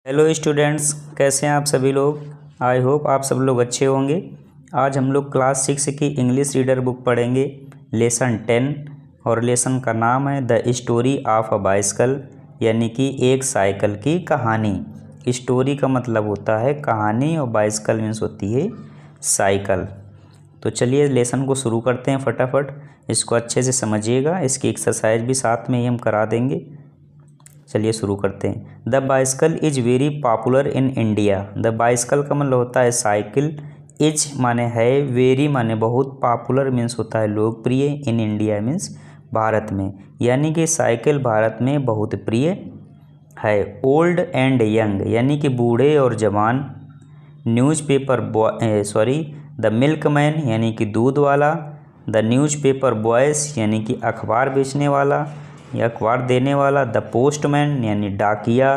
Hello students, कैसे हैं आप सभी लोग। आई होप आप सब लोग अच्छे होंगे। आज हम लोग क्लास 6 की इंग्लिश रीडर बुक पढ़ेंगे, लेसन 10, और लेसन का नाम है the story of a bicycle, यानी कि एक साइकिल की कहानी। स्टोरी का मतलब होता है कहानी और बाइसिकल मीन्स होती है साइकिल। तो चलिए लेसन को शुरू करते हैं फटाफट। इसको अच्छे से समझिएगा, इसकी एक्सरसाइज भी साथ में ही हम करा देंगे। चलिए शुरू करते हैं। The bicycle is very popular in India. The bicycle का मतलब होता है साइकिल, इज माने है, वेरी माने बहुत, पॉपुलर मीन्स होता है लोकप्रिय, इन इंडिया मीन्स भारत में, यानी कि साइकिल भारत में बहुत प्रिय है। ओल्ड एंड यंग यानी कि बूढ़े और जवान। न्यूज़पेपर द मिल्कमैन यानी कि दूध वाला। द न्यूज़पेपर बॉयज़ यानी कि अखबार बेचने वाला या अखबार देने वाला। द पोस्टमैन यानी डाकिया।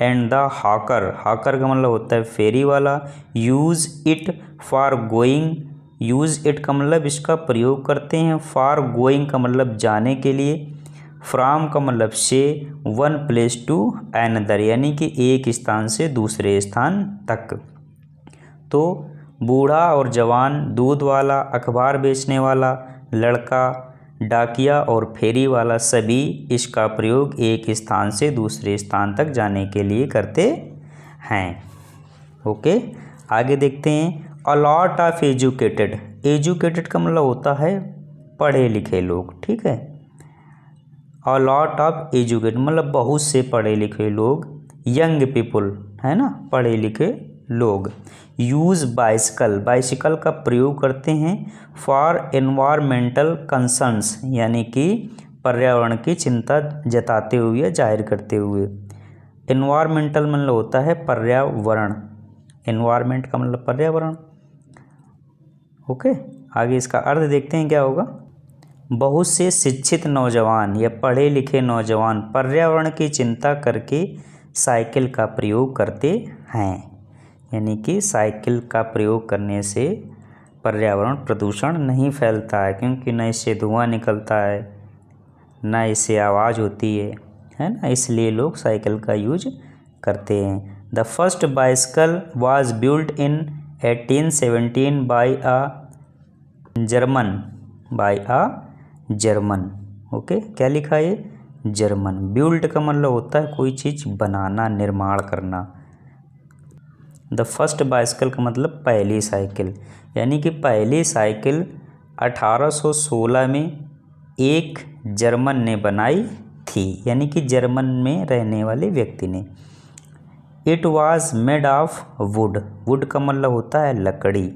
एंड द हॉकर, हॉकर का मतलब होता है फेरी वाला। Use it for going, use it का मतलब इसका प्रयोग करते हैं। फॉर गोइंग का मतलब जाने के लिए। फ्रॉम का मतलब से। वन प्लेस टू अनदर यानी कि एक स्थान से दूसरे स्थान तक। तो बूढ़ा और जवान, दूध वाला, अखबार बेचने वाला, लड़का, डाकिया और फेरी वाला सभी इसका प्रयोग एक स्थान से दूसरे स्थान तक जाने के लिए करते हैं। ओके, आगे देखते हैं। A lot of educated, educated का मतलब होता है पढ़े लिखे लोग, ठीक है। अ लॉट ऑफ एजुकेटेड मतलब बहुत से पढ़े लिखे लोग। यंग पीपुल है ना, पढ़े लिखे लोग। यूज़ बाइसिकल, बाइसिकल का प्रयोग करते हैं। फॉर एनवायरमेंटल कंसर्न्स यानी कि पर्यावरण की चिंता जताते हुए या जाहिर करते हुए। एनवायरमेंटल मतलब होता है पर्यावरण, एनवायरमेंट का मतलब पर्यावरण। ओके, आगे इसका अर्थ देखते हैं क्या होगा। बहुत से शिक्षित नौजवान या पढ़े लिखे नौजवान पर्यावरण की चिंता करके साइकिल का प्रयोग करते हैं, यानी कि साइकिल का प्रयोग करने से पर्यावरण प्रदूषण नहीं फैलता है, क्योंकि न इससे धुआं निकलता है न इससे आवाज़ होती है ना, इसलिए लोग साइकिल का यूज करते हैं। The first bicycle was built in 1817 by a German. Okay, क्या लिखा है जर्मन। बिल्ट का मतलब होता है कोई चीज़ बनाना, निर्माण करना। द फर्स्ट बाइसिकल का मतलब पहली साइकिल, यानी कि पहली साइकिल 1816 में एक जर्मन ने बनाई थी, यानी कि जर्मन में रहने वाले व्यक्ति ने। It was made of would, would का मतलब होता है लकड़ी।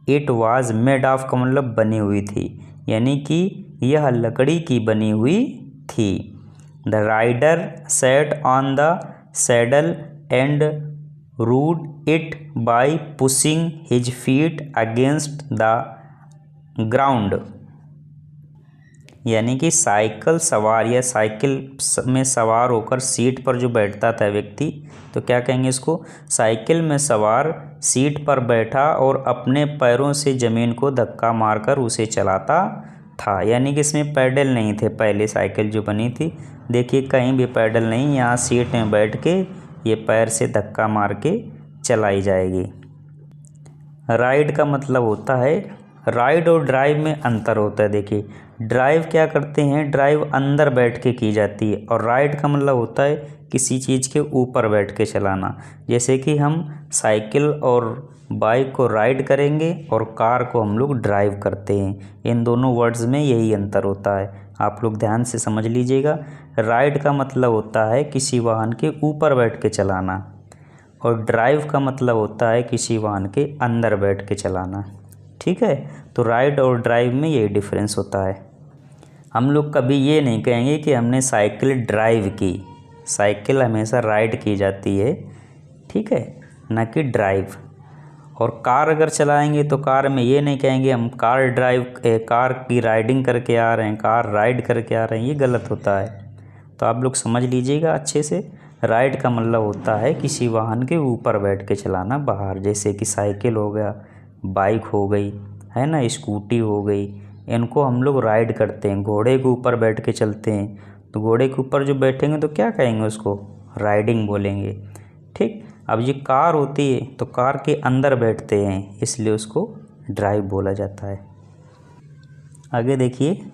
इट वाज मेड ऑफ का मतलब बनी हुई थी, यानी कि यह लकड़ी की बनी हुई थी। The rider sat on the saddle and rode it by pushing his feet against the ground, यानी कि साइकिल सवार या साइकिल में सवार होकर सीट पर जो बैठता था व्यक्ति, तो क्या कहेंगे इसको, साइकिल में सवार सीट पर बैठा और अपने पैरों से ज़मीन को धक्का मारकर उसे चलाता था, यानी कि इसमें पैडल नहीं थे। पहले साइकिल जो बनी थी, देखिए कहीं भी पैडल नहीं, यहाँ सीट में बैठ के ये पैर से धक्का मार के चलाई जाएगी। राइड का मतलब होता है, राइड और ड्राइव में अंतर होता है। देखिए ड्राइव क्या करते हैं, ड्राइव अंदर बैठ के की जाती है, और राइड का मतलब होता है किसी चीज़ के ऊपर बैठ के चलाना। जैसे कि हम साइकिल और बाइक को राइड करेंगे और कार को हम लोग ड्राइव करते हैं, इन दोनों वर्ड्स में यही अंतर होता है। आप लोग ध्यान से समझ लीजिएगा। राइड का मतलब होता है किसी वाहन के ऊपर बैठ के चलाना, और ड्राइव का मतलब होता है किसी वाहन के अंदर बैठ के चलाना, ठीक है। तो राइड और ड्राइव में यही डिफरेंस होता है। हम लोग कभी ये नहीं कहेंगे कि हमने साइकिल ड्राइव की, साइकिल हमेशा राइड की जाती है, ठीक है, ना कि ड्राइव। और कार अगर चलाएंगे तो कार में ये नहीं कहेंगे हम कार की राइडिंग करके आ रहे हैं, कार राइड करके आ रहे हैं, ये गलत होता है। तो आप लोग समझ लीजिएगा अच्छे से। राइड का मतलब होता है किसी वाहन के ऊपर बैठ के चलाना बाहर, जैसे कि साइकिल हो गया, बाइक हो गई, है ना, स्कूटी हो गई, इनको हम लोग राइड करते हैं। घोड़े के ऊपर बैठ के चलते हैं, तो घोड़े के ऊपर जो बैठेंगे तो क्या कहेंगे उसको, राइडिंग बोलेंगे। ठीक। अब ये कार होती है तो कार के अंदर बैठते हैं, इसलिए उसको ड्राइव बोला जाता है। आगे देखिए,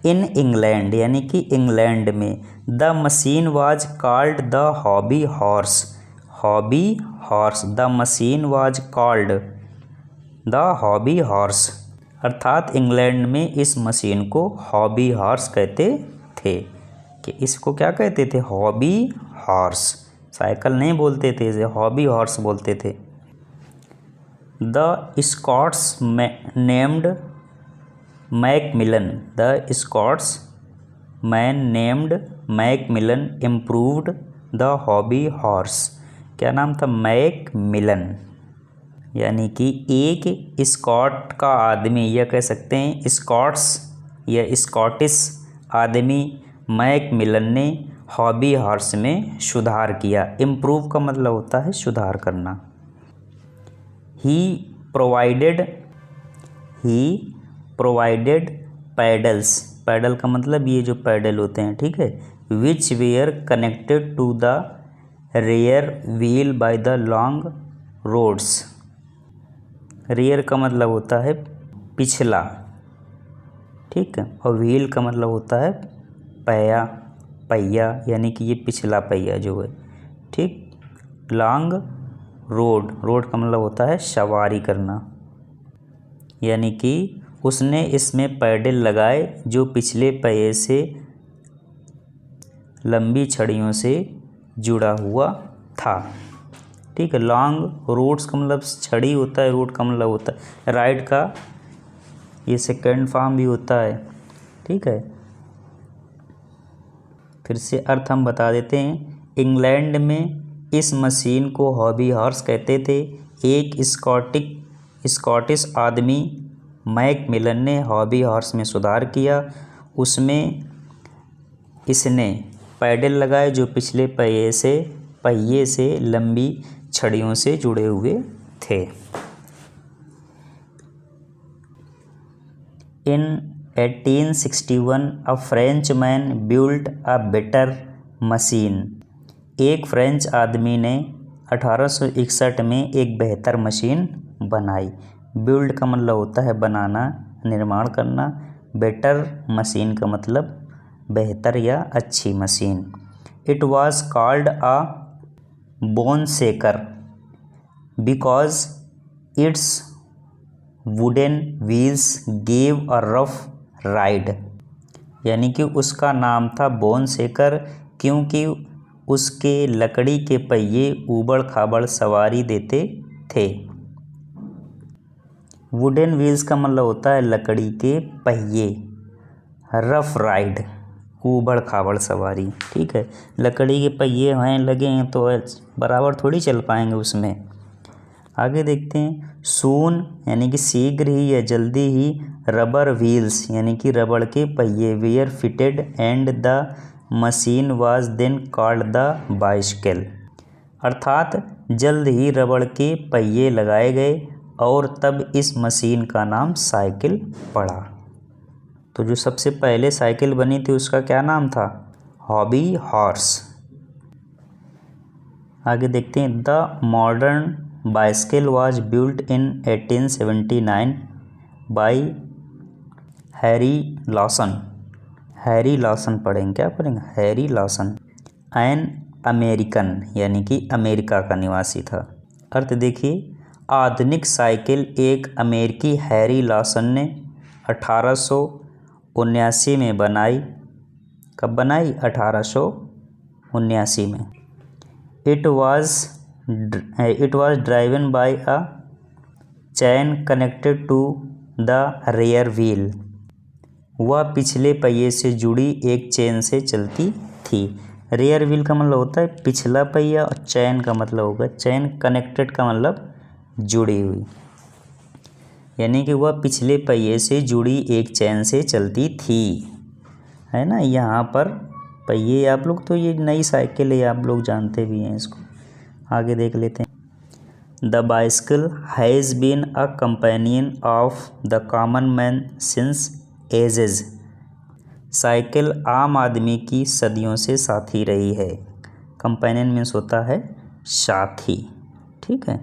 इन इंग्लैंड यानी कि इंग्लैंड में the machine was called the hobby horse. Hobby horse, the machine was called the hobby horse, अर्थात इंग्लैंड में इस मशीन को हॉबी हॉर्स कहते थे। कि इसको क्या कहते थे? Hobby horse. साइकिल नहीं बोलते थे, इसे हॉबी हॉर्स बोलते थे। The Scots named Macmillan, the Scotsman named Macmillan improved the hobby horse. क्या नाम था? मैकमिलन। यानी कि एक स्कॉट का आदमी, या कह सकते हैं स्कॉट्स या स्कॉटिश आदमी मैकमिलन ने हॉबी हॉर्स में सुधार किया। इम्प्रूव का मतलब होता है सुधार करना। ही प्रोवाइडेड पैडल्स, पैडल का मतलब ये जो पैडल होते हैं, ठीक है, which were connected to the rear wheel by the long rods. Rear का मतलब होता है पिछला, ठीक है, और व्हील का मतलब होता है पहिया, यानी कि ये पिछला पहिया जो है, ठीक। लॉन्ग रोड का मतलब होता है सवारी करना, यानी कि उसने इसमें पैडल लगाए जो पिछले पहिए से लंबी छड़ियों से जुड़ा हुआ था, ठीक है। लॉन्ग रोड्स का मतलब छड़ी होता है, रोड का मतलब होता है राइड का ये सेकंड फॉर्म भी होता है, ठीक है। फिर से अर्थ हम बता देते हैं। इंग्लैंड में इस मशीन को हॉबी हॉर्स कहते थे। एक स्कॉटिश आदमी मैकमिलन ने हॉबी हॉर्स में सुधार किया। उसमें इसने पैडल लगाए जो पिछले पहिए से लंबी छड़ियों से जुड़े हुए थे। In 1861 a Frenchman built a better machine। एक फ्रेंच आदमी ने 1861 में एक बेहतर मशीन बनाई। बिल्ड का मतलब होता है बनाना, निर्माण करना। बेटर मशीन का मतलब बेहतर या अच्छी machine. It was called a bone shaker because its wooden wheels gave a rough ride. यानी कि उसका नाम था बोन शेकर क्योंकि उसके लकड़ी के पहिए ऊबड़ खाबड़ सवारी देते थे। वुडन व्हील्स का मतलब होता है लकड़ी के पहिए, रफ राइड ऊबड़ खाबड़ सवारी, ठीक है। लकड़ी के पहिए हैं लगे हैं तो बराबर थोड़ी चल पाएंगे उसमें। आगे देखते हैं। सून यानी कि शीघ्र ही या जल्दी ही, रबर व्हील्स यानी कि रबड़ के पहिए, were fitted and the machine was then called the bicycle. अर्थात जल्द ही रबड़ के पहिए लगाए गए और तब इस मशीन का नाम साइकिल पड़ा। तो जो सबसे पहले साइकिल बनी थी उसका क्या नाम था? Hobby horse. आगे देखते हैं। The modern bicycle was built in 1879 bye Harry Lawson. Harry Lawson पढ़ेंगे, क्या पढ़ेंगे? हैरी लॉसन, एन अमेरिकन यानी कि अमेरिका का निवासी था। अर्थ देखिए, आधुनिक साइकिल एक अमेरिकी हैरी लॉसन ने 1879 में बनाई। कब बनाई? 1879 में। It was driven by a chain connected to the rear wheel. वह पिछले पहिए से जुड़ी एक चैन से चलती थी। रेयर व्हील का मतलब होता है पिछला पहिया और चैन का मतलब होगा चैन कनेक्टेड का मतलब जुड़ी हुई, यानी कि वह पिछले पहिए से जुड़ी एक चैन से चलती थी, है ना। यहाँ पर पहिए आप लोग, तो ये नई साइकिल है, आप लोग जानते भी हैं इसको। आगे देख लेते हैं। The bicycle has been a companion of the common man since ages. Cycle आम आदमी की सदियों से साथी रही है। कंपेनियन मीन्स होता है साथी, ठीक है।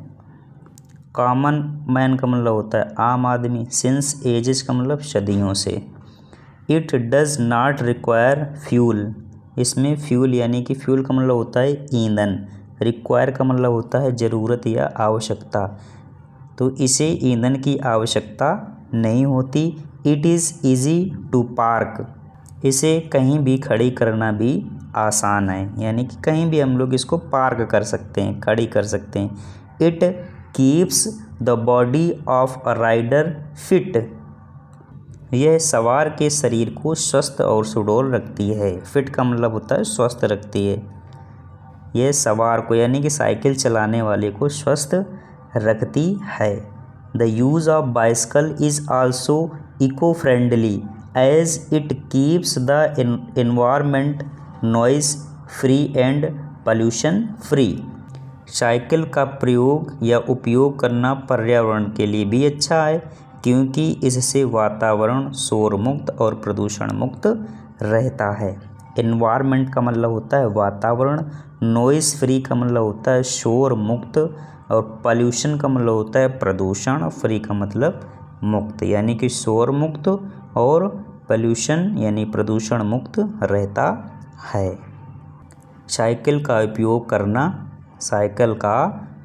कॉमन मैन का मतलब होता है आम आदमी। सिंस एजेस का मतलब सदियों से। It does not require fuel, इसमें फ्यूल यानी कि फ्यूल का मतलब होता है ईंधन। रिक्वायर का मतलब होता है ज़रूरत या आवश्यकता, तो इसे ईंधन की आवश्यकता नहीं होती। It is easy to park, इसे कहीं भी खड़ी करना भी आसान है, यानी कि कहीं भी हम लोग इसको पार्क कर सकते हैं, खड़ी कर सकते हैं। It keeps the body of a rider fit, यह सवार के शरीर को स्वस्थ और सुडौल रखती है। फिट का मतलब होता है स्वस्थ रखती है। यह सवार को यानी कि साइकिल चलाने वाले को स्वस्थ रखती है। The use of bicycle is also eco friendly as it keeps the environment noise free and pollution free. Cycle का प्रयोग या उपयोग करना पर्यावरण के लिए भी अच्छा है, क्योंकि इससे वातावरण शोर मुक्त और प्रदूषण मुक्त रहता है। एनवायरनमेंट का मतलब होता है वातावरण, नॉइस फ्री का मतलब होता है शोर मुक्त, और पोल्यूशन का मतलब होता है प्रदूषण, फ्री का मतलब मुक्त, यानी कि शोर मुक्त और पोल्यूशन यानी प्रदूषण मुक्त रहता है। साइकिल का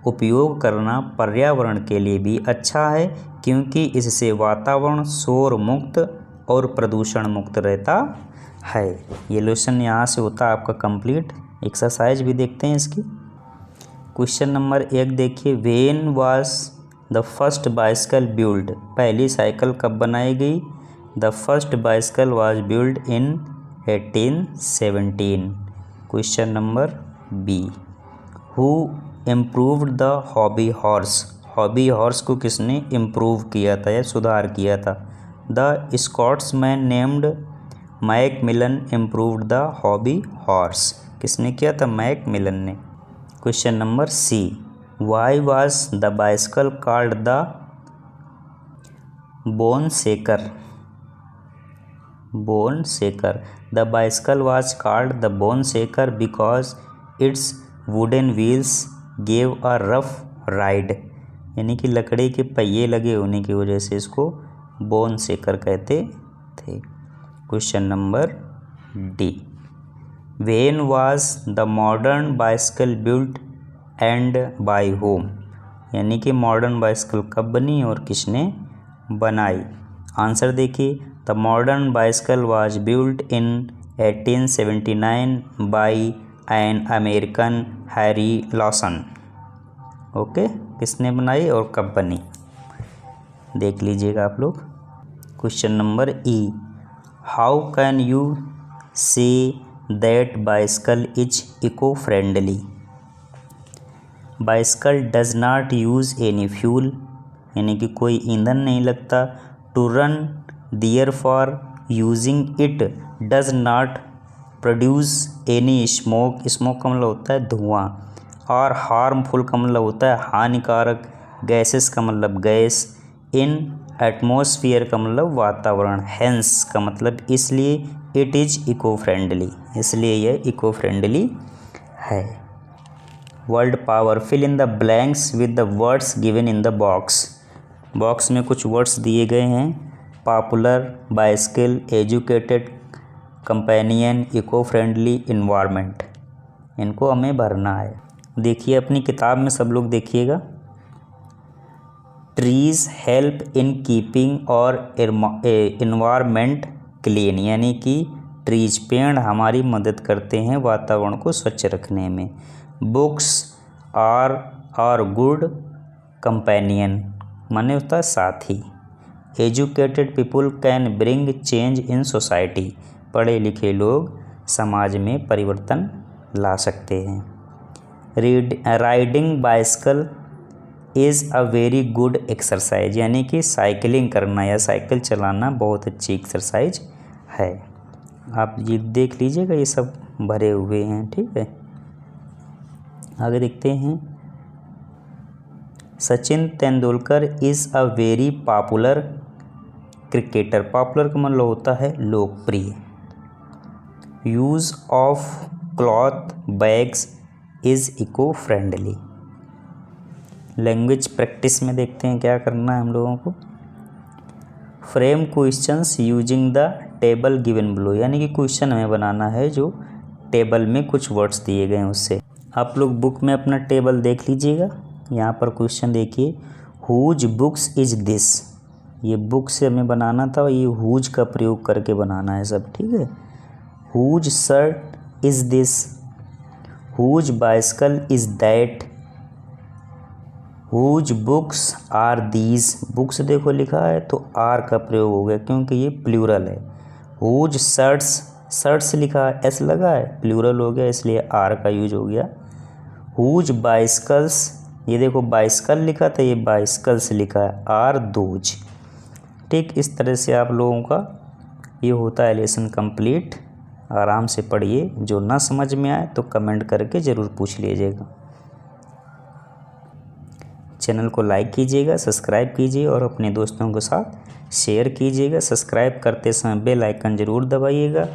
उपयोग करना पर्यावरण के लिए भी अच्छा है, क्योंकि इससे वातावरण शोर मुक्त और प्रदूषण मुक्त रहता है। ये लेसन यहाँ से होता है आपका कंप्लीट। एक्सरसाइज भी देखते हैं इसकी। क्वेश्चन नंबर 1 देखिए, when was the first bicycle build, पहली साइकिल कब बनाई गई? The first bicycle was build in 1817। Question number B, who improved the hobby horse, hobby horse को किसने इम्प्रूव किया था या सुधार किया था? The Scotsman named Macmillan improved the hobby horse, किसने किया था? मैकमिलन ने। Question number C, why was the bicycle called the bone shaker, bone shaker. The bicycle was called the bone shaker because its wooden wheels gave a rough ride, यानी कि लकड़ी के पहिए लगे होने की वजह से इसको बोन शेकर कहते थे। Question number D, when was the modern bicycle built and by whom, यानी कि मॉडर्न बाइसिकल कब बनी और किसने बनाई? आंसर देखिए, the modern bicycle was built in 1879 by an American Harry Lawson. Okay, किसने बनाई और कब बनी देख लीजिएगा आप लोग। Question number E, how can you say that bicycle is eco friendly? Bicycle does not use any fuel, यानी कि कोई ईंधन नहीं लगता। To run there for using it does not produce any smoke, smoke का मतलब होता है धुआं, और हार्मफुल का मतलब होता है हानिकारक, गैसेस का मतलब गैस, इन एटमॉस्फेयर का मतलब वातावरण, हेंस का मतलब इसलिए, इट इज़ इको फ्रेंडली, इसलिए यह इको फ्रेंडली है। Word power, fill in the blanks with the words given in the box. Box में कुछ वर्ड्स दिए गए हैं, popular, bicycle, educated, companion, eco friendly, environment, इनको हमें भरना है। देखिए अपनी किताब में सब लोग देखिएगा। ट्रीज़ हेल्प इन कीपिंग और इन्वायरमेंट क्लीन, यानी कि ट्रीज पेड़ हमारी मदद करते हैं वातावरण को स्वच्छ रखने में। बुक्स आर गुड कंपेनियन, माने होता है साथी। Educated people can bring change in society, पढ़े लिखे लोग समाज में परिवर्तन ला सकते हैं। Riding bicycle is a very good exercise, यानी कि साइकिलिंग करना या साइकिल चलाना बहुत अच्छी एक्सरसाइज है। आप ये देख लीजिएगा, ये सब भरे हुए हैं, ठीक है। आगे देखते हैं, Sachin Tendulkar is a very popular cricketer, popular का मतलब होता है लोकप्रिय। Use of cloth bags is eco friendly. Language practice में देखते हैं क्या करना है हम लोगों को। Frame questions using the table given below, यानी कि क्वेश्चन हमें बनाना है जो टेबल में कुछ वर्ड्स दिए गए हैं उससे। आप लोग बुक में अपना टेबल देख लीजिएगा। यहाँ पर क्वेश्चन देखिए, हुज बुक्स इज दिस। ये बुक से हमें बनाना था, ये हुज का प्रयोग करके बनाना है सब, ठीक है। Whose shirt is this, whose bicycle is that, whose books are these. Books देखो लिखा है तो आर का प्रयोग हो गया क्योंकि ये प्लूरल है। हुज शर्ट्स, शर्ट्स लिखा है एस लगा है, प्लूरल हो गया इसलिए आर का यूज हो गया। हुज बाइसिकल्स, ये देखो बाइसिकल लिखा था, ये बाइसिकल्स लिखा है, आर दोज। ठीक इस तरह से आप लोगों का ये होता है लेसन कंप्लीट। आराम से पढ़िए, जो ना समझ में आए तो कमेंट करके ज़रूर पूछ लीजिएगा। चैनल को लाइक कीजिएगा, सब्सक्राइब कीजिए और अपने दोस्तों के साथ शेयर कीजिएगा। सब्सक्राइब करते समय बेल आइकन ज़रूर दबाइएगा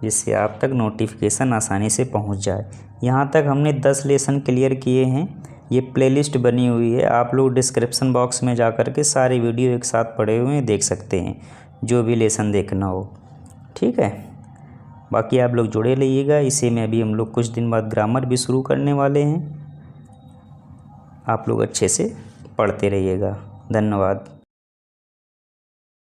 जिससे आप तक नोटिफिकेशन आसानी से पहुंच जाए। यहाँ तक हमने 10 लेसन क्लियर किए हैं। ये प्लेलिस्ट बनी हुई है, आप लोग डिस्क्रिप्शन बॉक्स में जा कर के सारे वीडियो एक साथ पढ़े हुए देख सकते हैं, जो भी लेसन देखना हो, ठीक है। बाकी आप लोग जुड़े रहिएगा। इसी में अभी हम लोग कुछ दिन बाद ग्रामर भी शुरू करने वाले हैं। आप लोग अच्छे से पढ़ते रहिएगा। धन्यवाद।